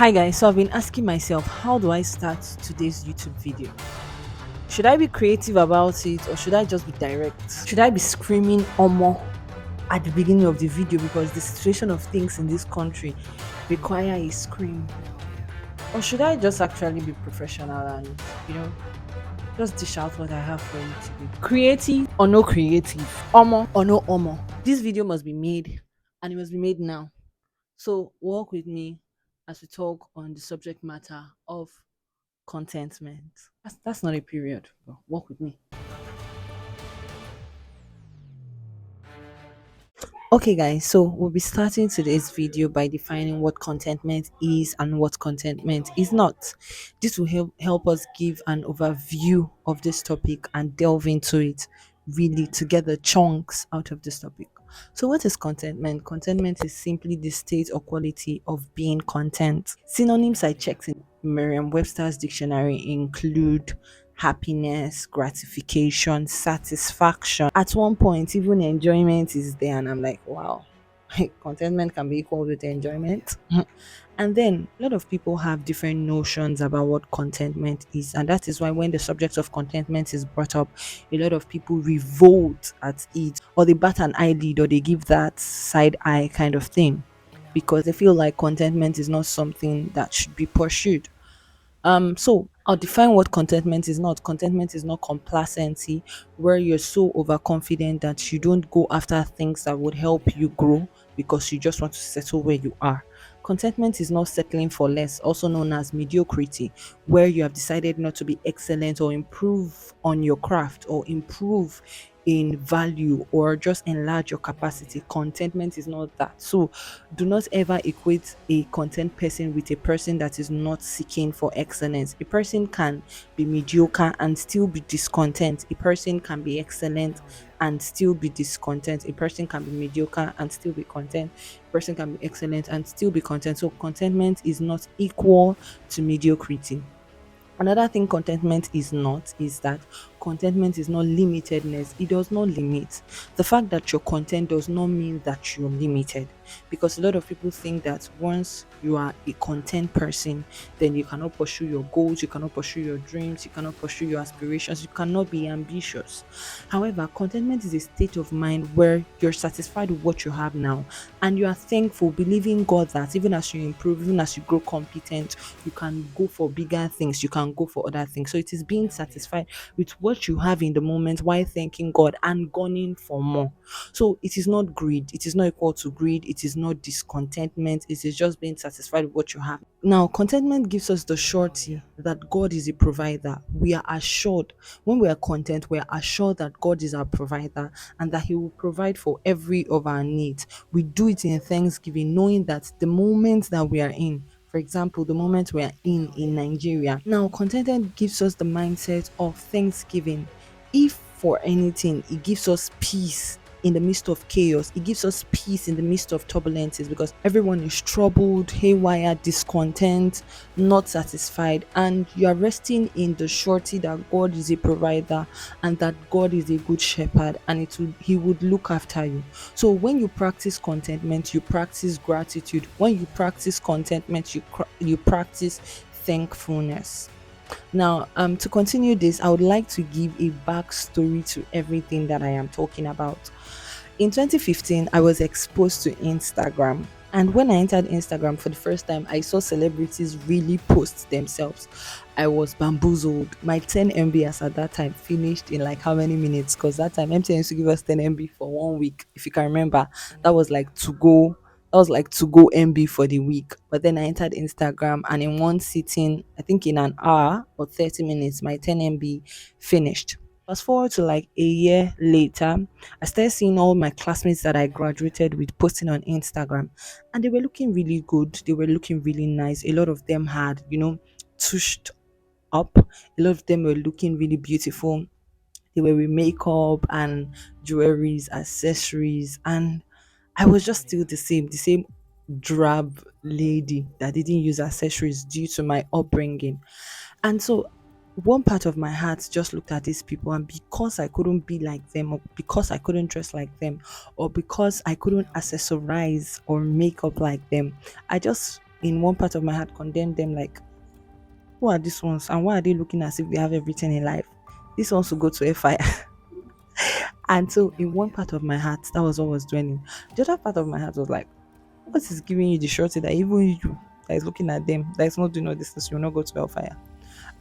Hi guys, so I've been asking myself, how do I start today's YouTube video? Should I be creative about it or should I just be direct? Should I be screaming Omo at the beginning of the video because the situation of things in this country require a scream? Or should I just actually be professional and, you know, just dish out what I have for you today? Creative or no creative? Omo or no Omo? This video must be made and it must be made now. So walk with me as we talk on the subject matter of contentment. That's not a period. But walk with me. Okay, guys, so we'll be starting today's video by defining what contentment is and what contentment is not. This will help us give an overview of this topic and delve into it really to get the chunks out of this topic. So, what is contentment? Contentment is simply the state or quality of being content. Synonyms I checked in Merriam Webster's dictionary include happiness, gratification, satisfaction. At one point, even enjoyment is there, and I'm like, wow, contentment can be equal with enjoyment. And then a lot of people have different notions about what contentment is, and that is why when the subject of contentment is brought up, a lot of people revolt at it, or they bat an eyelid, or they give that side eye kind of thing because they feel like contentment is not something that should be pursued. So I'll define what contentment is not. Contentment is not complacency, where you're so overconfident that you don't go after things that would help you grow because you just want to settle where you are. Contentment is not settling for less, also known as mediocrity, where you have decided not to be excellent or improve on your craft or improve in value or just enlarge your capacity. Contentment is not that. So do not ever equate a content person with a person that is not seeking for excellence. A person can be mediocre and still be discontent. A person can be excellent and still be discontent. A person can be mediocre and still be content. A person can be excellent and still be content. So contentment is not equal to mediocrity. Another thing contentment is not is that contentment is not limitedness. It does not limit. The fact that you're content does not mean that you're limited, because a lot of people think that once you are a content person, then you cannot pursue your goals, you cannot pursue your dreams, you cannot pursue your aspirations, you cannot be ambitious. However, contentment is a state of mind where you're satisfied with what you have now and you are thankful, believing God that even as you improve, even as you grow competent, you can go for bigger things, you can go for other things. So it is being satisfied with what you have in the moment while thanking God and gunning for more. So it is not greed, it is not equal to greed, it is not discontentment, it is just being satisfied with what you have. Now, contentment gives us the surety that God is a provider. We are assured when we are content, we are assured that God is our provider and that He will provide for every of our needs. We do it in thanksgiving, knowing that the moment that we are in, for example, the moment we are in Nigeria. Now, contentment gives us the mindset of thanksgiving. If for anything, it gives us peace in the midst of chaos. It gives us peace in the midst of turbulences because everyone is troubled, haywire, discontent, not satisfied, and you are resting in the surety that God is a provider and that God is a good shepherd and He would look after you. So when you practice contentment, you practice gratitude. When you practice contentment, you practice thankfulness. Now, to continue this, I would like to give a backstory to everything that I am talking about. In 2015, I was exposed to Instagram. And when I entered Instagram for the first time, I saw celebrities really post themselves. I was bamboozled. My 10 MB as at that time finished in like how many minutes? Because that time MTN used to give us 10 MB for 1 week. If you can remember, that was like to go. That was like to go MB for the week. But then I entered Instagram and in one sitting, I think in an hour or 30 minutes, my 10 MB finished. Fast forward to like a year later, I started seeing all my classmates that I graduated with posting on Instagram, and they were looking really good. They were looking really nice. A lot of them had, tushed up. A lot of them were looking really beautiful. They were with makeup and jewelries, accessories, and I was just still the same drab lady that didn't use accessories due to my upbringing. And so one part of my heart just looked at these people, and because I couldn't be like them, or because I couldn't dress like them, or because I couldn't accessorize or make up like them, I just in one part of my heart condemn them like, who are these ones and why are they looking as if they have everything in life? This wants to go to a fire. And so in one part of my heart, that was what was dwelling. The other part of my heart was like, what is giving you the surety that even you that is looking at them, that is not doing all this, you will not go to hellfire?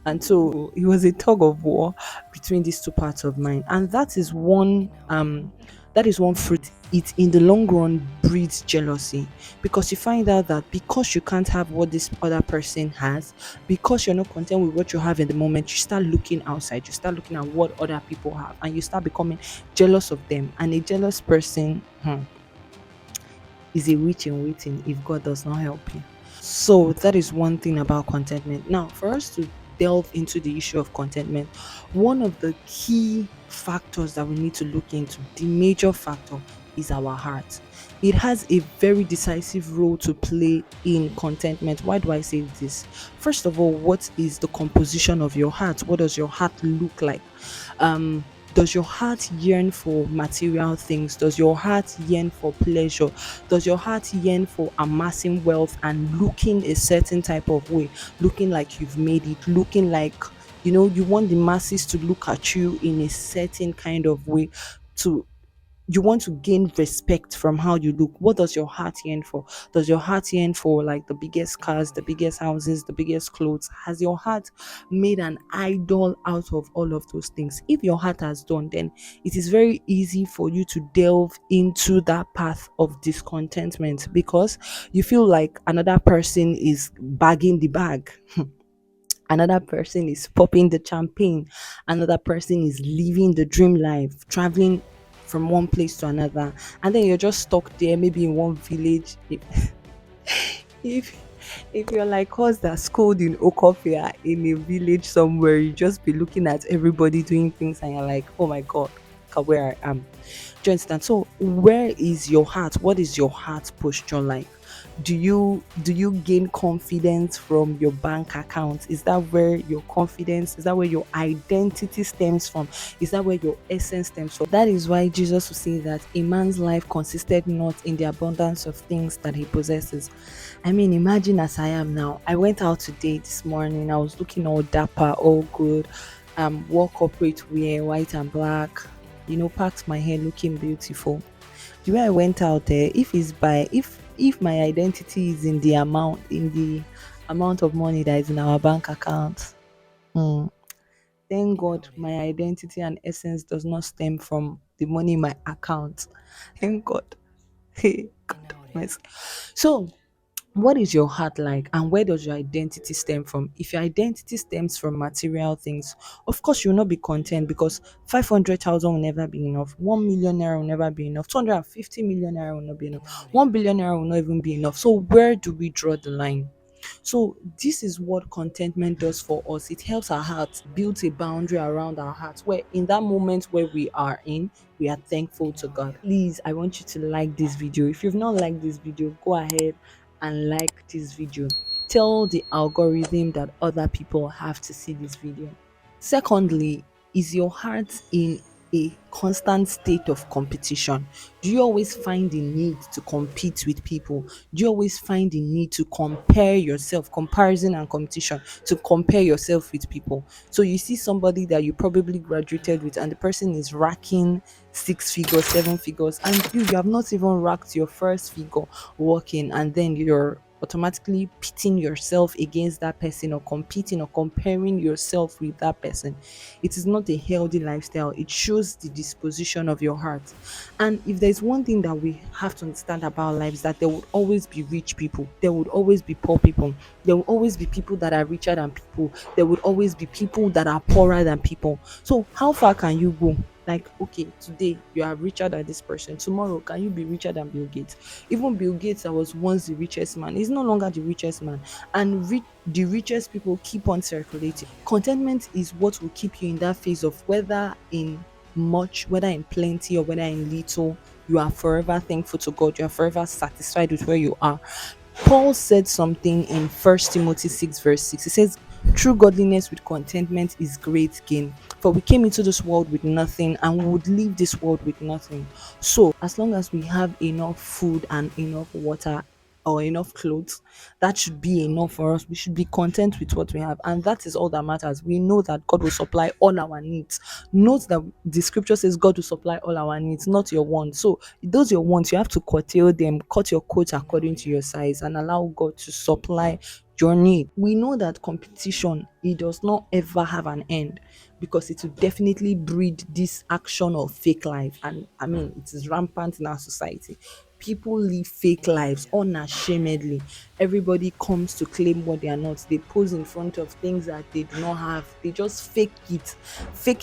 And so it was a tug of war between these two parts of mine. And that is one fruit. It in the long run breeds jealousy, because you find out that because you can't have what this other person has, because you're not content with what you have in the moment, you start looking outside, you start looking at what other people have, and you start becoming jealous of them. And a jealous person, is a witch in waiting if God does not help you. So that is one thing about contentment. Now, for us to delve into the issue of contentment, one of the key factors that we need to look into, the major factor, is our heart. It has a very decisive role to play in contentment. Why do I say this? First of all, what is the composition of your heart? What does your heart look like? Um, does your heart yearn for material things? Does your heart yearn for pleasure? Does your heart yearn for amassing wealth and looking a certain type of way, looking like you've made it, looking like, you want the masses to look at you in a certain kind of way, to you want to gain respect from how you look? What does your heart yearn for? Does your heart yearn for like the biggest cars, the biggest houses, the biggest clothes? Has your heart made an idol out of all of those things? If your heart has done, then it is very easy for you to delve into that path of discontentment, because you feel like another person is bagging the bag. Another person is popping the champagne, another person is living the dream life, traveling from one place to another, and then you're just stuck there, maybe in one village. if if you're like us that schooled in Okofia in a village somewhere, you just be looking at everybody doing things and you're like, oh my god, look at where I am. Do you understand? So where is your heart? What is your heart posture like? Do you gain confidence from your bank account? Is that where your confidence, is that where your identity stems from? Is that where your essence stems from? That is why Jesus would say that a man's life consisted not in the abundance of things that he possesses. I mean, imagine as I am now. I went out today this morning. I was looking all dapper, all good. Wore corporate wear, white and black. Packed my hair, looking beautiful. The way I went out there, if my identity is in the amount of money that is in our bank account, hmm, thank God my identity and essence does not stem from the money in my account. Thank God. Hey, God, mercy. So what is your heart like, and where does your identity stem from? If your identity stems from material things, of course you will not be content, because 500,000 will never be enough, 1 million naira will never be enough, 250 million naira will not be enough, 1 billion naira will not even be enough. So where do we draw the line? So this is what contentment does for us. It helps our heart, builds a boundary around our hearts, where in that moment where we are in, we are thankful to God. Please, I want you to like this video. If you've not liked this video, go ahead and like this video. Tell the algorithm that other people have to see this video. Secondly, is your heart in a constant state of competition? Do you always find the need to compete with people? Do you always find the need to compare yourself, comparison and competition, to compare yourself with people? So you see somebody that you probably graduated with, and the person is racking 6 figures, 7 figures, and you have not even racked your first figure working, and then you're automatically pitting yourself against that person, or competing or comparing yourself with that person. It is not a healthy lifestyle. It shows the disposition of your heart. And if there's one thing that we have to understand about life, is that there would always be rich people, there would always be poor people, there will always be people that are richer than people, there would always be people that are poorer than people. So how far can you go? Like, okay, today you are richer than this person, tomorrow can you be richer than Bill Gates? Even Bill Gates, that was once the richest man, is no longer the richest man, and the richest people keep on circulating. Contentment is what will keep you in that phase of, whether in much, whether in plenty, or whether in little, you are forever thankful to God, you are forever satisfied with where you are. Paul said something in 1 Timothy 6 verse 6. He says, true godliness with contentment is great gain. For we came into this world with nothing, and we would leave this world with nothing. So as long as we have enough food and enough water, or enough clothes, that should be enough for us. We should be content with what we have, and that is all that matters. We know that God will supply all our needs. Note that the scripture says God will supply all our needs, not your wants. So those your wants, you have to curtail them, cut your coat according to your size, and allow God to supply your need. We know that competition, it does not ever have an end, because it will definitely breed this action of fake life. And I mean, it is rampant in our society. People live fake lives unashamedly. Everybody comes to claim what they are not. They pose in front of things that they do not have. They just fake it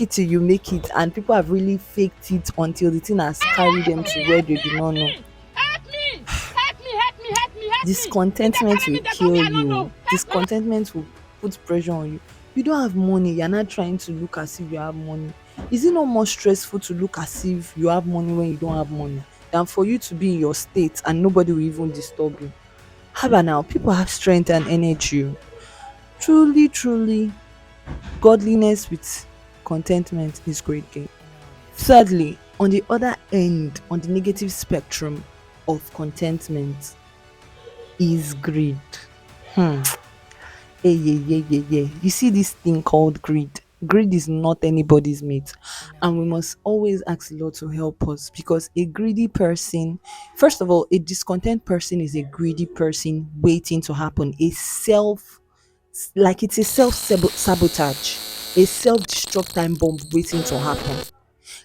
till you make it. And people have really faked it until the thing has carried them to where they do not know. Help me! Help me! Help me! Help me! Help me! If they're Discontentment telling will me there's kill money I don't know, you. help me! Discontentment will put pressure on you. You don't have money, you're not trying to look as if you have money. Is it not more stressful to look as if you have money when you don't have money than for you to be in your state and nobody will even disturb you? How about now? People have strength and energy. Truly, truly, godliness with contentment is great game. Thirdly, on the other end, on the negative spectrum of contentment, is greed. Hmm. Yeah, yeah, yeah, yeah. You see this thing called greed. Greed is not anybody's mate. And we must always ask the Lord to help us, because a greedy person, first of all, a discontent person is a greedy person waiting to happen. Like it's a self sabotage, a self destruct time bomb waiting to happen.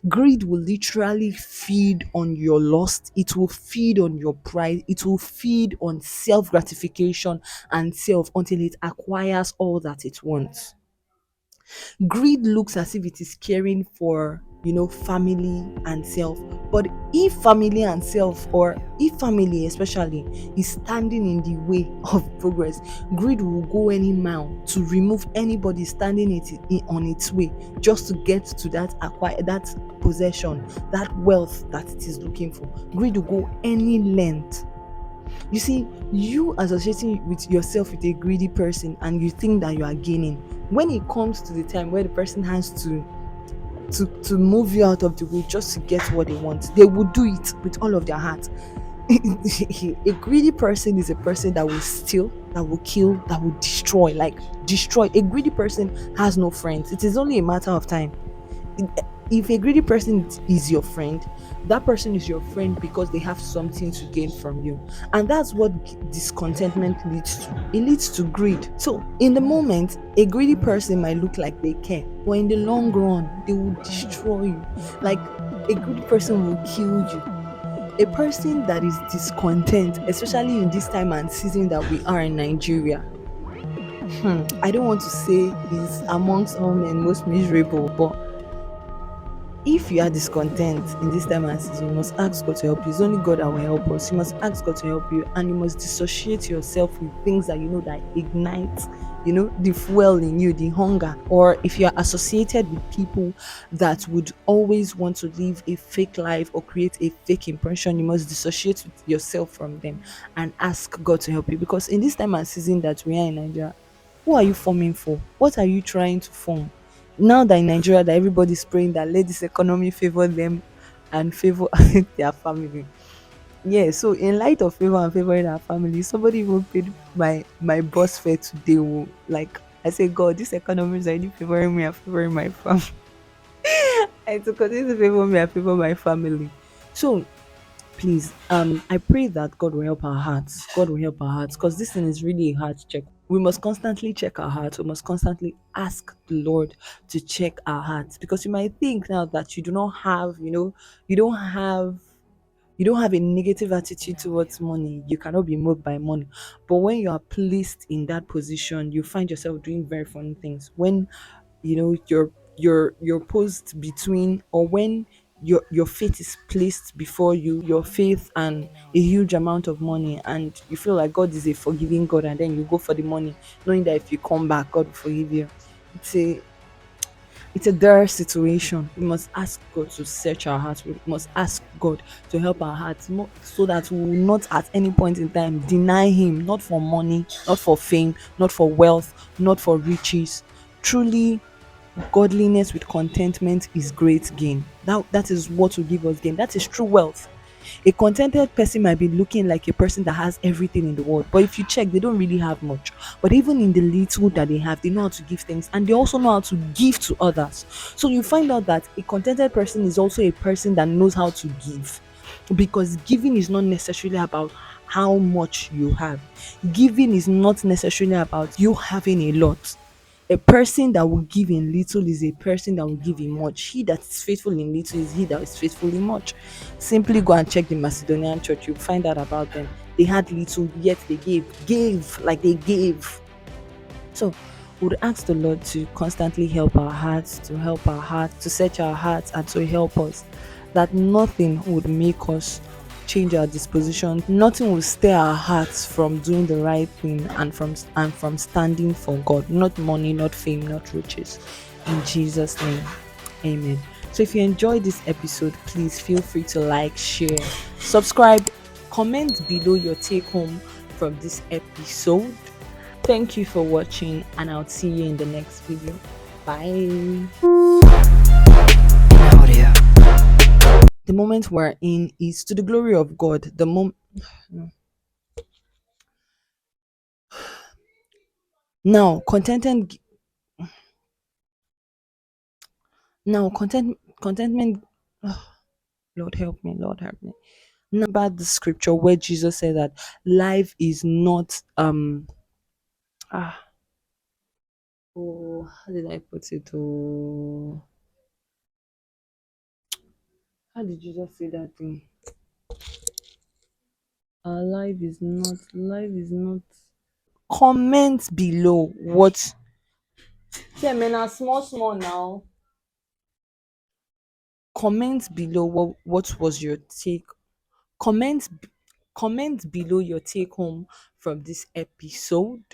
Greed will literally feed on your lust, it will feed on your pride, it will feed on self gratification and self until it acquires all that it wants. Greed looks as if it is caring for, family and self. But if family and self, or if family especially, is standing in the way of progress, greed will go any mile to remove anybody standing on its way, just to get to that possession, that wealth that it is looking for. Greed will go any length. You see, you associating with yourself with a greedy person and you think that you are gaining. When it comes to the time where the person has to move you out of the way just to get what they want, they will do it with all of their heart. A greedy person is a person that will steal, that will kill, that will destroy, like destroy. A greedy person has no friends. It is only a matter of time. If a greedy person is your friend, that person is your friend because they have something to gain from you. And that's what discontentment leads to. It leads to greed. So in the moment, a greedy person might look like they care, but in the long run, they will destroy you. Like, a greedy person will kill you. A person that is discontent, especially in this time and season that we are in Nigeria, I don't want to say is amongst all men most miserable, but if you are discontent in this time and season, you must ask God to help you. It's only God that will help us. You must ask God to help you, and you must dissociate yourself with things that that ignite, the fuel in you, the hunger. Or if you are associated with people that would always want to live a fake life or create a fake impression, you must dissociate with yourself from them and ask God to help you. Because in this time and season that we are in Nigeria, who are you forming for? What are you trying to form? Now that in Nigeria that everybody's praying that let this economy favor them and favor their family. Yeah, so in light of favor and favoring our family, somebody even paid my bus fare today. Oh. Like, I say, God, this economy is already favoring me and favoring my family. I to continue to favor me and favor my family. So please, I pray that God will help our hearts. God will help our hearts, because this thing is really a heart check. We must constantly check our hearts. We must constantly ask the Lord to check our hearts, because you might think now that you do not have, you don't have you don't have a negative attitude towards money. You cannot be moved by money. But when you are placed in that position, you find yourself doing very funny things. When you're posed between, or when your faith is placed before your faith and a huge amount of money, and you feel like God is a forgiving God, and then you go for the money knowing that if you come back, God will forgive you. It's a it's a dire situation. We must ask God to search our hearts. We must ask God to help our hearts more, so that we will not at any point in time deny Him, not for money, not for fame, not for wealth, not for riches. Truly, godliness with contentment is great gain. That is what will give us gain. That is true wealth. A contented person might be looking like a person that has everything in the world, but if you check, they don't really have much. But even in the little that they have, they know how to give things, and they also know how to give to others. So you find out that a contented person is also a person that knows how to give, because giving is not necessarily about how much you have. Giving is not necessarily about you having a lot. A person that will give in little is a person that will give in much. He that is faithful in little is he that is faithful in much. Simply go and check the Macedonian church. You'll find out about them. They had little, yet they gave like they gave. So we would ask the Lord to constantly help our hearts, to search our hearts, and to help us. That nothing would make us change our disposition. Nothing will steer our hearts from doing the right thing and from standing for God. Not money, not fame, not riches. In Jesus' name. Amen. So if you enjoyed this episode, please feel free to like, share, subscribe, comment below your take home from this episode. Thank you for watching, and I'll see you in the next video. Bye. The moment we're in is to the glory of God. Now, contented contentment. Lord help me, Lord help me. Now about the scripture where Jesus said that life is not ah oh, how did I put it? Oh, how did Jesus say that thing? Life is not. Comment below what. Yeah, man, small, small now. Comment below what was your take. Comment, comment below your take home from this episode.